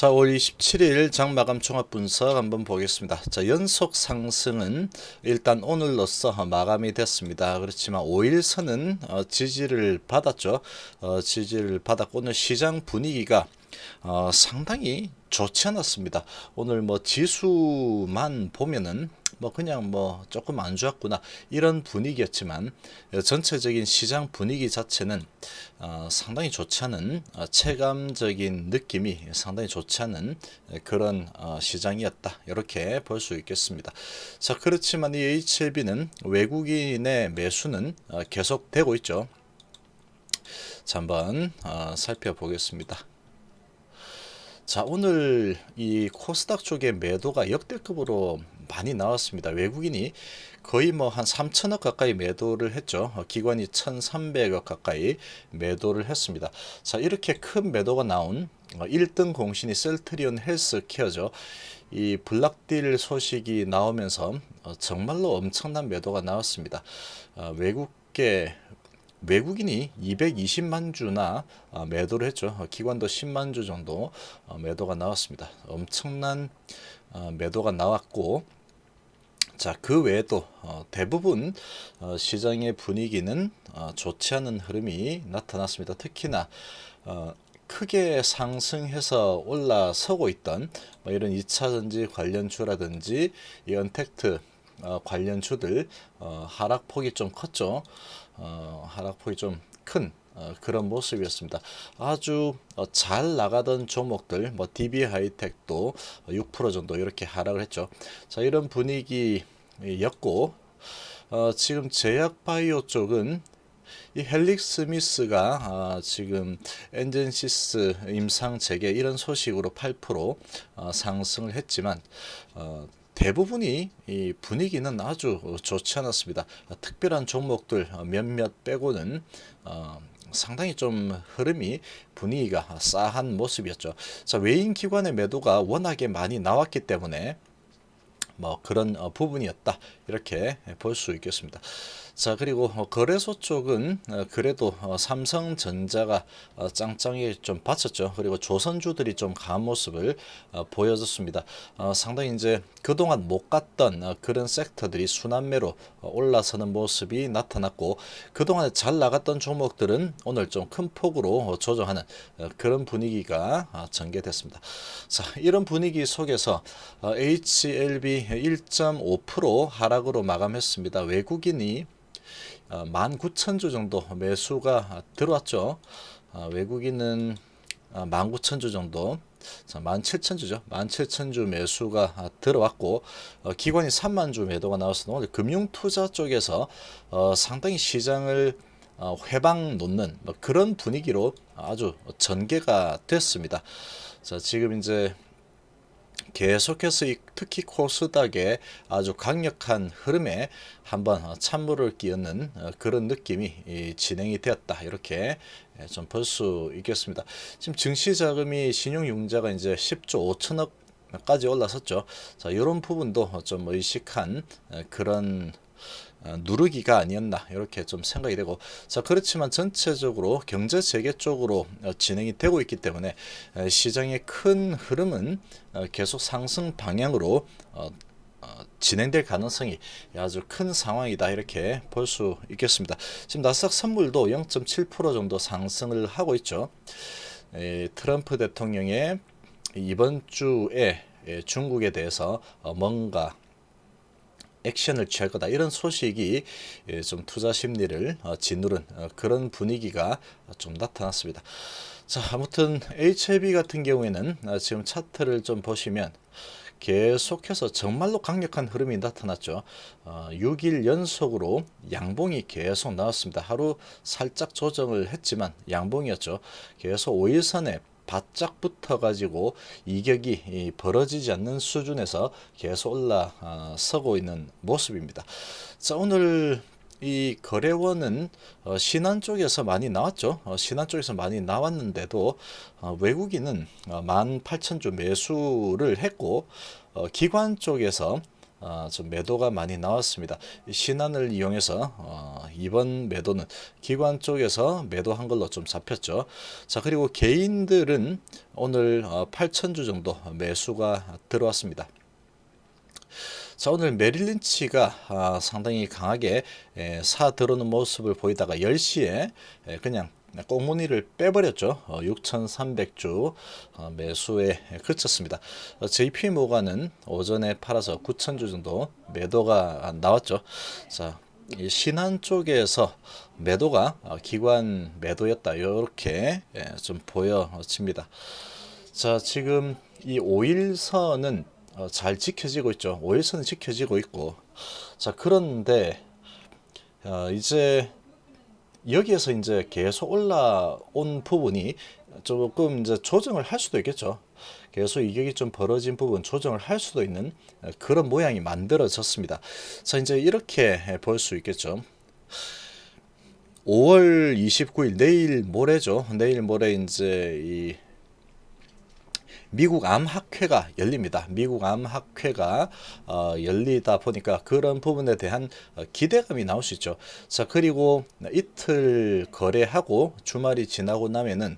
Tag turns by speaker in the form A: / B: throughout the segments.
A: 자, 5월 27일 장마감 종합 분석 한번 보겠습니다. 자, 연속 상승은 일단 오늘로써 마감이 됐습니다. 그렇지만 5일선은 지지를 받았죠. 지지를 받았고 오늘 시장 분위기가 상당히 좋지 않았습니다. 오늘 뭐 지수만 보면은 그냥 조금 안 좋았구나 이런 분위기였지만 전체적인 시장 분위기 자체는 상당히 좋지 않은 체감적인 느낌이 상당히 좋지 않은 그런 시장이었다 이렇게 볼 수 있겠습니다. 자, 그렇지만 이 HLB는 외국인의 매수는 계속되고 있죠. 자, 한번 살펴보겠습니다. 자, 오늘 이 코스닥 쪽의 매도가 역대급으로 많이 나왔습니다. 외국인이 거의 한 3천억 가까이 매도를 했죠. 기관이 1,300억 가까이 매도를 했습니다. 자, 이렇게 큰 매도가 나온 1등 공신이 셀트리온 헬스케어죠. 이 블락딜 소식이 나오면서 정말로 엄청난 매도가 나왔습니다. 외국인이 220만 주나 매도를 했죠. 기관도 10만 주 정도 매도가 나왔습니다. 엄청난 매도가 나왔고, 자, 그 외에도 대부분 시장의 분위기는 좋지 않은 흐름이 나타났습니다. 특히나 크게 상승해서 올라서고 있던 이런 2차전지 관련주라든지 이 언택트 관련주들 하락폭이 좀 컸죠. 하락폭이 좀 큰 그런 모습이었습니다. 아주 잘 나가던 종목들 DB 하이텍도 6% 정도 이렇게 하락을 했죠. 자, 이런 분위기였고 지금 제약바이오 쪽은 이 헬릭스 미스가 지금 엔젠시스 임상 재개 이런 소식으로 8% 상승을 했지만 대부분이 이 분위기는 아주 좋지 않았습니다. 특별한 종목들 몇몇 빼고는 상당히 좀 흐름이 분위기가 싸한 모습이었죠. 자, 외인 기관의 매도가 워낙에 많이 나왔기 때문에 그런 부분이었다 이렇게 볼 수 있겠습니다. 자, 그리고 거래소 쪽은 그래도 삼성전자가 짱짱이 좀 받쳤죠. 그리고 조선주들이 좀 강한 모습을 보여줬습니다. 상당히 이제 그동안 못 갔던 그런 섹터들이 순환매로 올라서는 모습이 나타났고, 그동안에 잘 나갔던 종목들은 오늘 좀 큰 폭으로 조정하는 그런 분위기가 전개됐습니다. 자, 이런 분위기 속에서 HLB 1.5% 하락으로 마감했습니다. 외국인이 19,000주 정도 매수가 들어왔죠. 외국인은 19,000주 정도, 17,000주죠. 17,000주 매수가 들어왔고, 기관이 3만 주 매도가 나왔습니다. 오늘 금융투자 쪽에서 상당히 시장을 회방 놓는 그런 분위기로 아주 전개가 됐습니다. 자, 지금 이제 계속해서 특히 코스닥의 아주 강력한 흐름에 한번 찬물을 끼얹는 그런 느낌이 진행이 되었다 이렇게 좀 볼 수 있겠습니다. 지금 증시자금이 신용융자가 이제 10조 5천억까지 올라섰죠. 자, 이런 부분도 좀 의식한 그런 누르기가 아니었나 이렇게 좀 생각이 되고, 자, 그렇지만 전체적으로 경제 재개 쪽으로 진행이 되고 있기 때문에 시장의 큰 흐름은 계속 상승 방향으로 진행될 가능성이 아주 큰 상황이다 이렇게 볼 수 있겠습니다. 지금 나스닥 선물도 0.7% 정도 상승을 하고 있죠. 트럼프 대통령의 이번 주에 중국에 대해서 뭔가 액션을 취할 거다 이런 소식이 좀 투자 심리를 짓누른 그런 분위기가 좀 나타났습니다. 자, 아무튼 HLB 같은 경우에는 지금 차트를 좀 보시면 계속해서 정말로 강력한 흐름이 나타났죠. 6일 연속으로 양봉이 계속 나왔습니다. 하루 살짝 조정을 했지만 양봉이었죠. 계속 5일선에 바짝 붙어가지고 이격이 벌어지지 않는 수준에서 계속 올라서고 있는 모습입니다. 자, 오늘 이 거래원은 신한 쪽에서 많이 나왔죠. 신한 쪽에서 많이 나왔는데도 외국인은 18,000주 매수를 했고, 기관 쪽에서 좀 매도가 많이 나왔습니다. 신한을 이용해서 이번 매도는 기관 쪽에서 매도한 걸로 좀 잡혔죠. 자, 그리고 개인들은 오늘 8,000주 정도 매수가 들어왔습니다. 자, 오늘 메릴 린치가 상당히 강하게 사 들어오는 모습을 보이다가 10시에 그냥 꽁무니를 빼버렸죠. 6,300주 매수에 그쳤습니다. JP모간은 오전에 팔아서 9,000주 정도 매도가 나왔죠. 자, 이 신한 쪽에서 매도가 기관 매도였다. 이렇게 좀 보여집니다. 자, 지금 이 5일선은 잘 지켜지고 있죠. 5일선은 지켜지고 있고, 자, 그런데 이제 여기에서 이제 계속 올라온 부분이 조금 이제 조정을 할 수도 있겠죠. 계속 이격이 좀 벌어진 부분 조정을 할 수도 있는 그런 모양이 만들어졌습니다. 자, 이제 이렇게 볼 수 있겠죠. 5월 29일 내일 모레죠. 내일 모레 이제 이 미국 암학회가 열립니다. 미국 암학회가 열리다 보니까 그런 부분에 대한 기대감이 나올 수 있죠. 자, 그리고 이틀 거래하고 주말이 지나고 나면은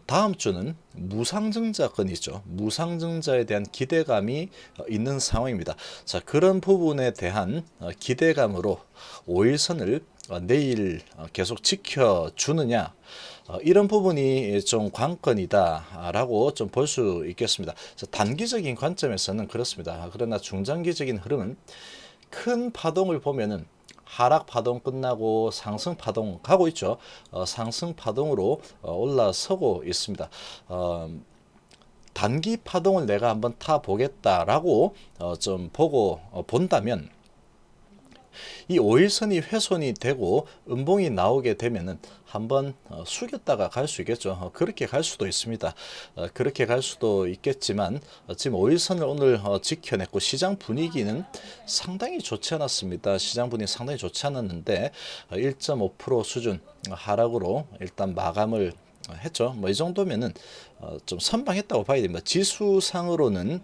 A: 다음 주는 무상증자건이죠. 무상증자에 대한 기대감이 있는 상황입니다. 자, 그런 부분에 대한 기대감으로 5일선을 내일 계속 지켜주느냐, 이런 부분이 좀 관건이다라고 좀 볼 수 있겠습니다. 단기적인 관점에서는 그렇습니다. 그러나 중장기적인 흐름은 큰 파동을 보면은 하락 파동 끝나고 상승 파동 가고 있죠. 상승 파동으로 올라서고 있습니다. 단기 파동을 내가 한번 타 보겠다라고 좀 보고 본다면, 이 5일선이 훼손이 되고 음봉이 나오게 되면은 한번 숙였다가 갈 수 있겠죠. 그렇게 갈 수도 있습니다. 그렇게 갈 수도 있겠지만 지금 5일선을 오늘 지켜냈고 시장 분위기는 상당히 좋지 않았습니다. 시장 분위기 상당히 좋지 않았는데 1.5% 수준 하락으로 일단 마감을 했죠. 뭐 이 정도면은 좀 선방했다고 봐야 됩니다. 지수상으로는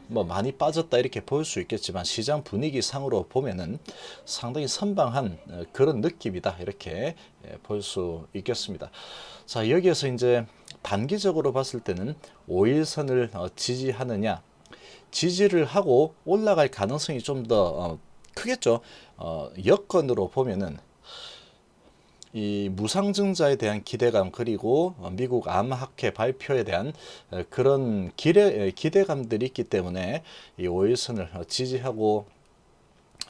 A: 뭐 많이 빠졌다 이렇게 볼 수 있겠지만 시장 분위기 상으로 보면은 상당히 선방한 그런 느낌이다 이렇게 볼 수 있겠습니다. 자, 여기에서 이제 단기적으로 봤을 때는 5일선을 지지하느냐, 지지를 하고 올라갈 가능성이 좀 더 크겠죠. 여건으로 보면은 이 무상증자에 대한 기대감, 그리고 미국 암학회 발표에 대한 그런 기대감들이 있기 때문에 이 5일선을 지지하고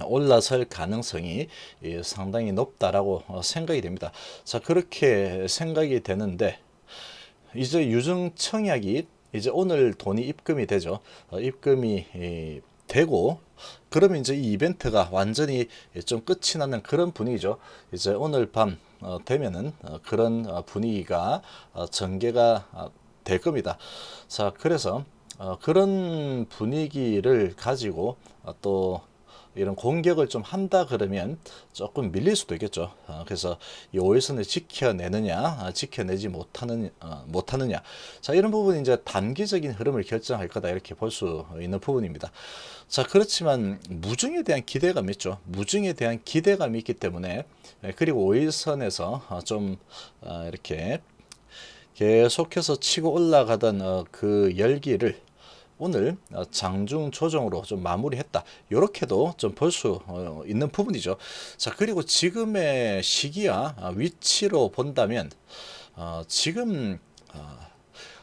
A: 올라설 가능성이 상당히 높다라고 생각이 됩니다. 자, 그렇게 생각이 되는데 이제 유증청약이 이제 오늘 돈이 입금이 되죠. 입금이 되고 그러면 이제 이 이벤트가 완전히 좀 끝이 나는 그런 분위기죠. 이제 오늘 밤 되면은 그런 분위기가 전개가 될 겁니다. 자, 그래서 그런 분위기를 가지고 또 이런 공격을 좀 한다 그러면 조금 밀릴 수도 있겠죠. 그래서 이 5일선을 지켜내느냐, 지켜내지 못하느냐. 자, 이런 부분이 이제 단기적인 흐름을 결정할 거다 이렇게 볼 수 있는 부분입니다. 자, 그렇지만 무중에 대한 기대감이 있죠. 무중에 대한 기대감이 있기 때문에, 그리고 5일선에서 좀 이렇게 계속해서 치고 올라가던 그 열기를 오늘 장중 조정으로 좀 마무리했다. 이렇게도 좀 볼 수 있는 부분이죠. 자, 그리고 지금의 시기와 위치로 본다면 지금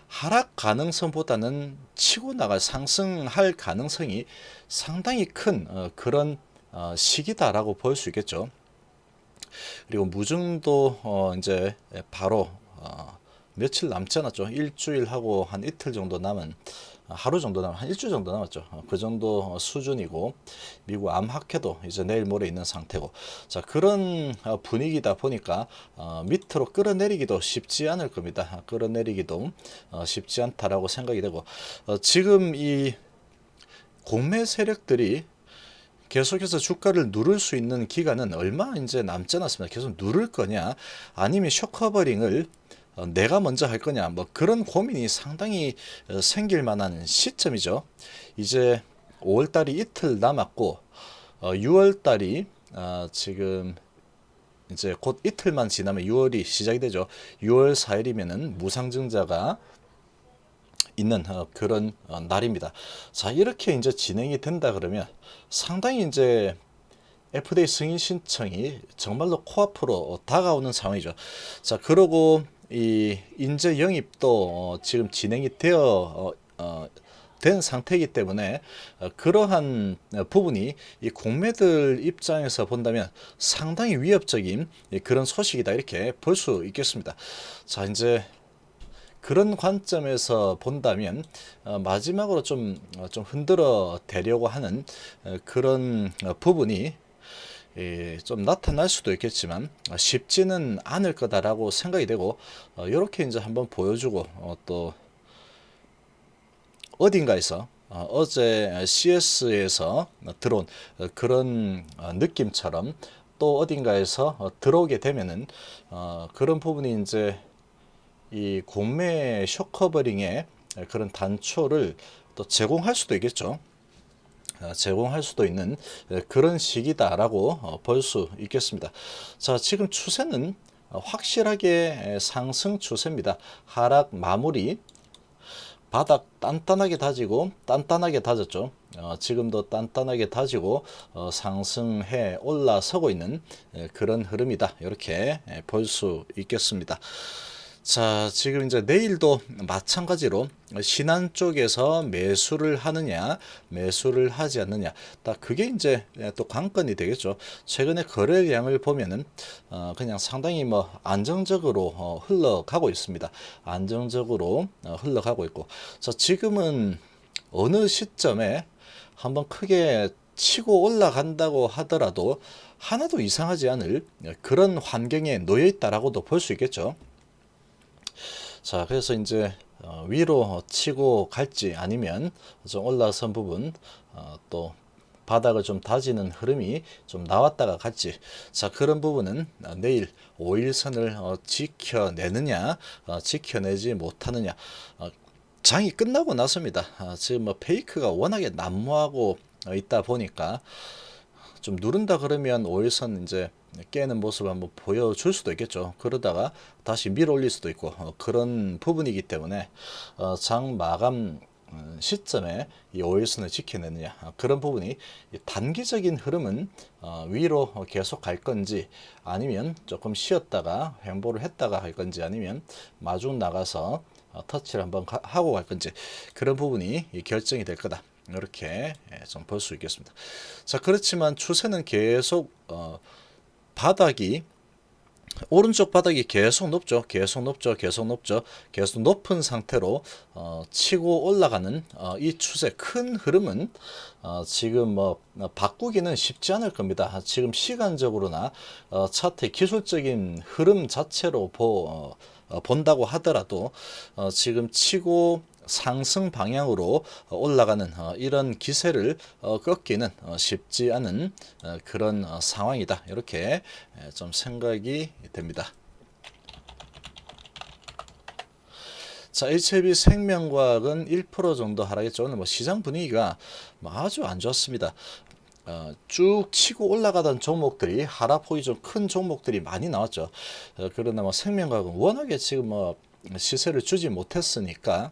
A: 하락 가능성보다는 치고 나갈 상승할 가능성이 상당히 큰 그런 시기다라고 볼 수 있겠죠. 그리고 무증도 이제 바로 며칠 남지 않았죠. 일주일하고 한 이틀 정도 남은, 하루 정도 남은, 한 일주일 정도 남았죠. 그 정도 수준이고, 미국 암학회도 이제 내일 모레 있는 상태고, 자, 그런 분위기다 보니까 밑으로 끌어내리기도 쉽지 않을 겁니다. 끌어내리기도 쉽지 않다라고 생각이 되고, 지금 이 공매 세력들이 계속해서 주가를 누를 수 있는 기간은 얼마 이제 남지 않았습니다. 계속 누를 거냐, 아니면 쇼커버링을 내가 먼저 할 거냐, 뭐 그런 고민이 상당히 생길 만한 시점이죠. 이제 5월달이 이틀 남았고 6월달이 지금 이제 곧 이틀만 지나면 6월이 시작이 되죠. 6월 4일이면은 무상증자가 있는 그런 날입니다. 자, 이렇게 이제 진행이 된다 그러면 상당히 이제 FDA 승인 신청이 정말로 코앞으로 다가오는 상황이죠. 자, 그리고 이 인재 영입도 지금 진행이 된 상태이기 때문에 그러한 부분이 이 공매들 입장에서 본다면 상당히 위협적인 그런 소식이다 이렇게 볼 수 있겠습니다. 자, 이제 그런 관점에서 본다면 마지막으로 좀 흔들어 대려고 하는 그런 부분이 좀 나타날 수도 있겠지만 쉽지는 않을 거다라고 생각이 되고 이렇게 이제 한번 보여주고 또 어딘가에서 어제 CS에서 들어온 그런 느낌처럼 또 어딘가에서 들어오게 되면은 그런 부분이 이제 이 공매 쇼커버링의 그런 단초를 또 제공할 수도 있겠죠. 제공할 수도 있는 그런 시기다라고 볼 수 있겠습니다. 자, 지금 추세는 확실하게 상승 추세입니다. 하락 마무리 바닥 단단하게 다지고 단단하게 다졌죠. 지금도 단단하게 다지고 상승해 올라서고 있는 그런 흐름이다. 이렇게 볼 수 있겠습니다. 자, 지금 이제 내일도 마찬가지로 신한 쪽에서 매수를 하느냐, 매수를 하지 않느냐, 딱 그게 이제 또 관건이 되겠죠. 최근에 거래량을 보면은 그냥 상당히 뭐 안정적으로 흘러가고 있습니다. 안정적으로 흘러가고 있고, 자, 지금은 어느 시점에 한번 크게 치고 올라간다고 하더라도 하나도 이상하지 않을 그런 환경에 놓여 있다라고도 볼 수 있겠죠. 자, 그래서 이제 위로 치고 갈지 아니면 좀 올라선 부분 또 바닥을 좀 다지는 흐름이 좀 나왔다가 갈지, 자, 그런 부분은 내일 5일선을 지켜내느냐 지켜내지 못하느냐 장이 끝나고 나섭니다. 지금 뭐 페이크가 워낙에 난무하고 있다 보니까 좀 누른다 그러면 5일선 이제 깨는 모습을 한번 보여줄 수도 있겠죠. 그러다가 다시 밀어 올릴 수도 있고 그런 부분이기 때문에 장 마감 시점에 이 5일선을 지켜내느냐 그런 부분이 단기적인 흐름은 위로 계속 갈 건지 아니면 조금 쉬었다가 횡보를 했다가 갈 건지 아니면 마중 나가서 터치를 한번 하고 갈 건지 그런 부분이 결정이 될 거다. 이렇게 좀 볼 수 있겠습니다. 자, 그렇지만 추세는 계속 바닥이 오른쪽 바닥이 계속 높죠. 계속 높죠. 계속 높죠. 계속 높은 상태로 치고 올라가는 이 추세 큰 흐름은 지금 뭐 바꾸기는 쉽지 않을 겁니다. 지금 시간적으로나 차트의 기술적인 흐름 자체로 본다고 하더라도 지금 치고 상승 방향으로 올라가는 이런 기세를 꺾기는 쉽지 않은 그런 상황이다. 이렇게 좀 생각이 됩니다. 자, HLB 생명과학은 1% 정도 하락했죠. 오늘 뭐 시장 분위기가 뭐 아주 안 좋습니다. 쭉 치고 올라가던 종목들이 하락폭이 좀 큰 종목들이 많이 나왔죠. 그러나 뭐 생명과학은 워낙에 지금 뭐 시세를 주지 못했으니까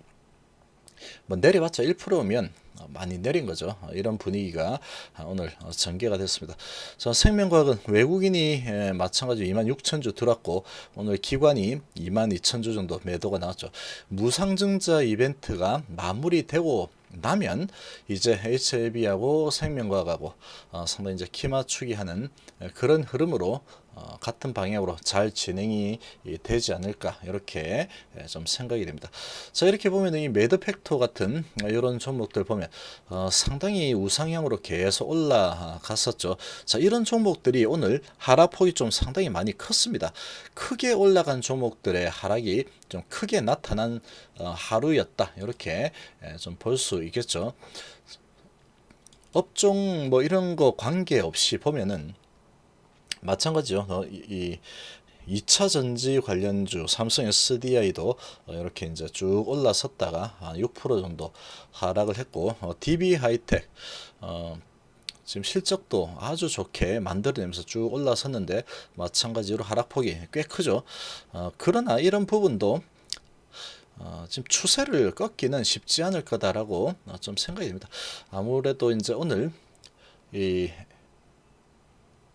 A: 뭐 내려봤자 1%면 많이 내린 거죠. 이런 분위기가 오늘 전개가 됐습니다. 자, 생명과학은 외국인이 마찬가지로 26,000주 들어왔고 오늘 기관이 22,000주 정도 매도가 나왔죠. 무상증자 이벤트가 마무리되고 나면 이제 HLB하고 생명과학하고 상당히 이제 키 맞추기 하는 그런 흐름으로 같은 방향으로 잘 진행이 되지 않을까 이렇게 좀 생각이 됩니다. 자, 이렇게 보면 이 매드 팩터 같은 이런 종목들 보면 상당히 우상향으로 계속 올라갔었죠. 자, 이런 종목들이 오늘 하락폭이 좀 상당히 많이 컸습니다. 크게 올라간 종목들의 하락이 좀 크게 나타난 하루였다 이렇게 좀 볼 수 있겠죠. 업종 뭐 이런 거 관계없이 보면은 마찬가지죠. 이 2차 전지 관련주 삼성 SDI도 이렇게 이제 쭉 올라섰다가 6% 정도 하락을 했고 DB 하이텍 지금 실적도 아주 좋게 만들어내면서 쭉 올라섰는데 마찬가지로 하락폭이 꽤 크죠. 그러나 이런 부분도 지금 추세를 꺾기는 쉽지 않을 거다라고 좀 생각이 됩니다. 아무래도 이제 오늘 이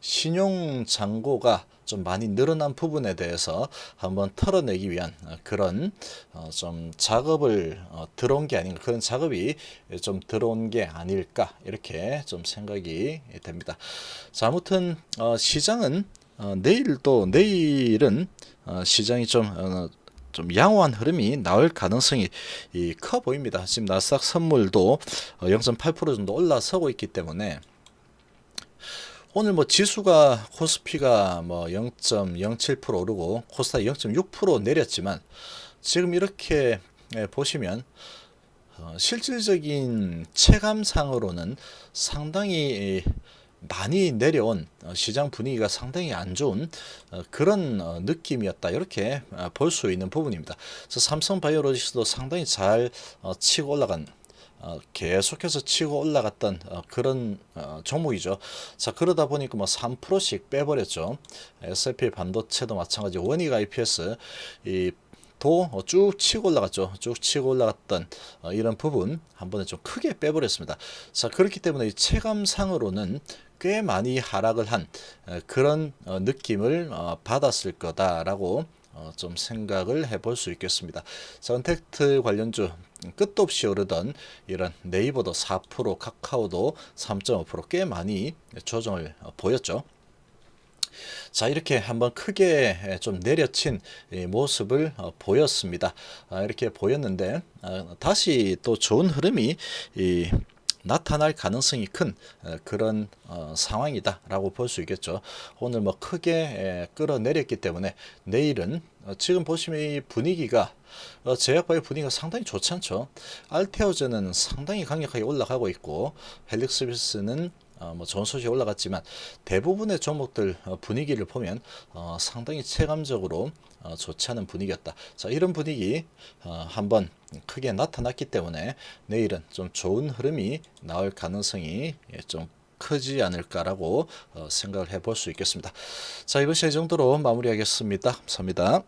A: 신용 잔고가 좀 많이 늘어난 부분에 대해서 한번 털어내기 위한 그런 좀 작업을 들어온 게 아닌가, 그런 작업이 좀 들어온 게 아닐까, 이렇게 좀 생각이 됩니다. 자, 아무튼 시장은 내일은 시장이 좀 양호한 흐름이 나올 가능성이 커 보입니다. 지금 나스닥 선물도 0.8% 정도 올라서고 있기 때문에 오늘 뭐 지수가, 코스피가 뭐 0.07% 오르고 코스닥 0.6% 내렸지만, 지금 이렇게 보시면 실질적인 체감상으로는 상당히 많이 내려온, 시장 분위기가 상당히 안 좋은 그런 느낌이었다, 이렇게 볼 수 있는 부분입니다. 그래서 삼성바이오로직스도 상당히 잘 치고 올라간, 계속해서 치고 올라갔던 그런 종목이죠. 자, 그러다 보니까 뭐 3%씩 빼버렸죠. S&P 반도체도 마찬가지, 원익 IPS 도 쭉 치고 올라갔죠. 쭉 치고 올라갔던 이런 부분 한 번에 좀 크게 빼버렸습니다. 자, 그렇기 때문에 체감상으로는 꽤 많이 하락을 한 그런 느낌을 받았을 거다라고 좀 생각을 해볼 수 있겠습니다. 자, 언택트 관련주 끝도 없이 오르던 이런 네이버도 4%, 카카오도 3.5%꽤 많이 조정을 보였죠. 자, 이렇게 한번 크게 좀 내려친 모습을 보였습니다. 이렇게 보였는데 다시 또 좋은 흐름이 나타날 가능성이 큰 그런 상황이다라고 볼 수 있겠죠. 오늘 뭐 크게 끌어내렸기 때문에 내일은 지금 보시면 이 분위기가, 제약바이오 분위기가 상당히 좋지 않죠. 알테오제는 상당히 강력하게 올라가고 있고, 헬릭스비스는 뭐 좋은 소식이 올라갔지만, 대부분의 종목들 분위기를 보면 상당히 체감적으로 좋지 않은 분위기였다. 자, 이런 분위기 한번 크게 나타났기 때문에 내일은 좀 좋은 흐름이 나올 가능성이 좀 크지 않을까라고 생각을 해볼 수 있겠습니다. 자, 이번 시간 이 정도로 마무리하겠습니다. 감사합니다.